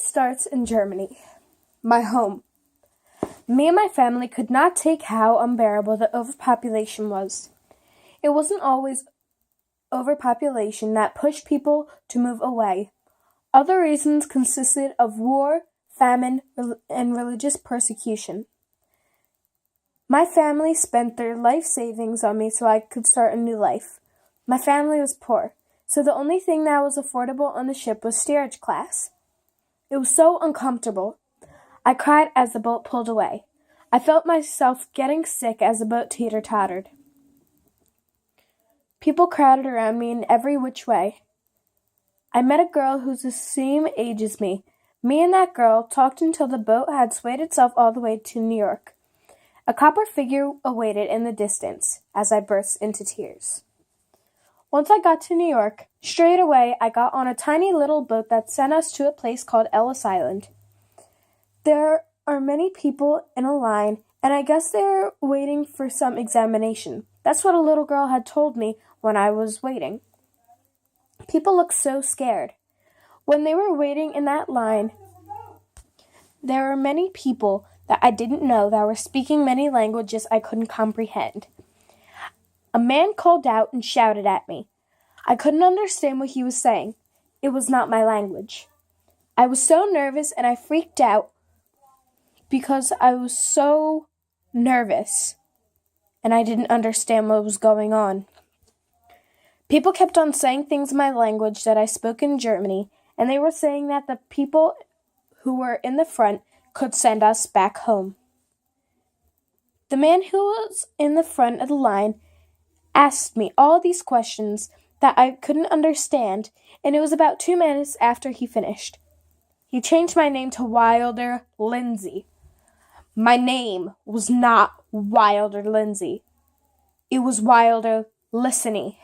starts in Germany, my home. Me and my family could not take how unbearable the overpopulation was. It wasn't always overpopulation that pushed people to move away. Other reasons consisted of war, famine, and religious persecution. My family spent their life savings on me so I could start a new life. My family was poor, so the only thing that was affordable on the ship was steerage class. It was so uncomfortable. I cried as the boat pulled away. I felt myself getting sick as the boat teeter-tottered. People crowded around me in every which way. I met a girl who's the same age as me. Me and that girl talked until the boat had swayed itself all the way to New York. A copper figure awaited in the distance as I burst into tears. Once I got to New York, straight away I got on a tiny little boat that sent us to a place called Ellis Island. There are many people in a line, and I guess they're waiting for some examination. That's what a little girl had told me when I was waiting. People looked so scared. When they were waiting in that line, there were many people that I didn't know that were speaking many languages I couldn't comprehend. A man called out and shouted at me. I couldn't understand what he was saying. It was not my language. I was so nervous and I freaked out because I was so nervous and I didn't understand what was going on. People kept on saying things in my language that I spoke in Germany, and they were saying that the people who were in the front could send us back home. The man who was in the front of the line asked me all these questions that I couldn't understand, and it was about 2 minutes after he finished. He changed my name to Wilder Lindsay. My name was not Wilder Lindsay. It was Wilder Listeney.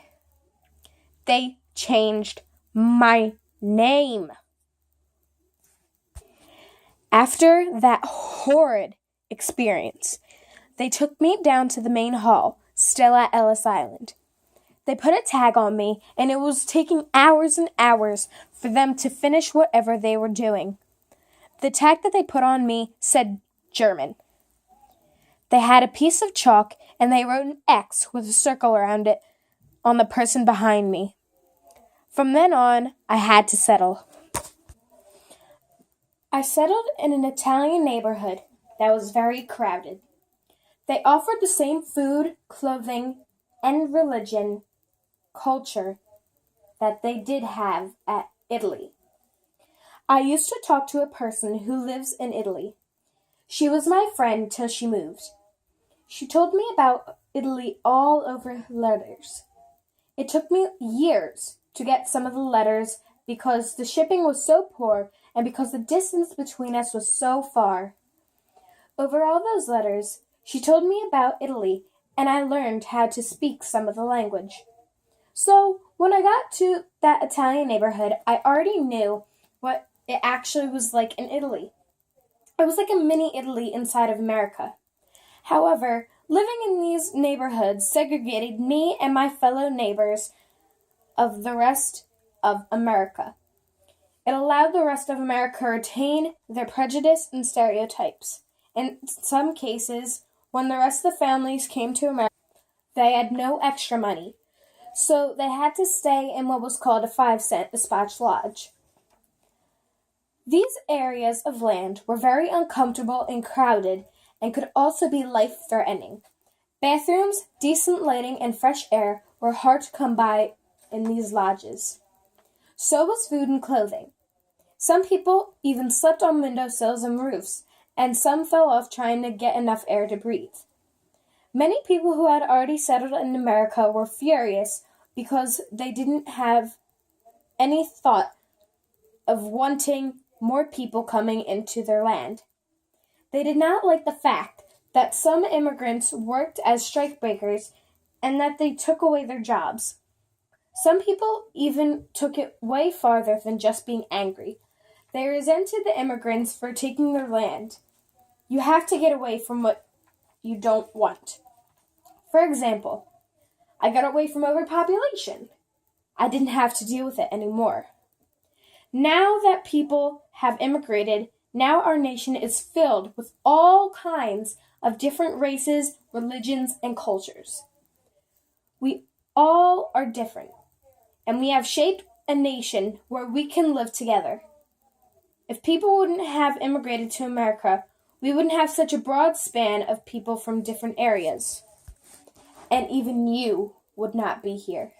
They changed my name. After that horrid experience, they took me down to the main hall, still at Ellis Island. They put a tag on me, and it was taking hours and hours for them to finish whatever they were doing. The tag that they put on me said German. They had a piece of chalk, and they wrote an X with a circle around it on the person behind me. From then on, I had to settle. I settled in an Italian neighborhood that was very crowded. They offered the same food, clothing, and religion, culture that they did have at Italy. I used to talk to a person who lives in Italy. She was my friend till she moved. She told me about Italy all over letters. It took me years to get some of the letters because the shipping was so poor and because the distance between us was so far. Over all those letters, she told me about Italy, and I learned how to speak some of the language. So, when I got to that Italian neighborhood, I already knew what it actually was like in Italy. It was like a mini Italy inside of America. However, living in these neighborhoods segregated me and my fellow neighbors of the rest of America. It allowed the rest of America to retain their prejudice and stereotypes. In some cases, when the rest of the families came to America, they had no extra money, so they had to stay in what was called a 5-cent dispatch lodge. These areas of land were very uncomfortable and crowded and could also be life-threatening. Bathrooms, decent lighting, and fresh air were hard to come by in these lodges. So was food and clothing. Some people even slept on windowsills and roofs, and some fell off trying to get enough air to breathe. Many people who had already settled in America were furious because they didn't have any thought of wanting more people coming into their land. They did not like the fact that some immigrants worked as strikebreakers and that they took away their jobs. Some people even took it way farther than just being angry. They resented the immigrants for taking their land. You have to get away from what you don't want. For example, I got away from overpopulation. I didn't have to deal with it anymore. Now that people have immigrated, now our nation is filled with all kinds of different races, religions, and cultures. We all are different, and we have shaped a nation where we can live together. If people wouldn't have immigrated to America, we wouldn't have such a broad span of people from different areas. And even you would not be here.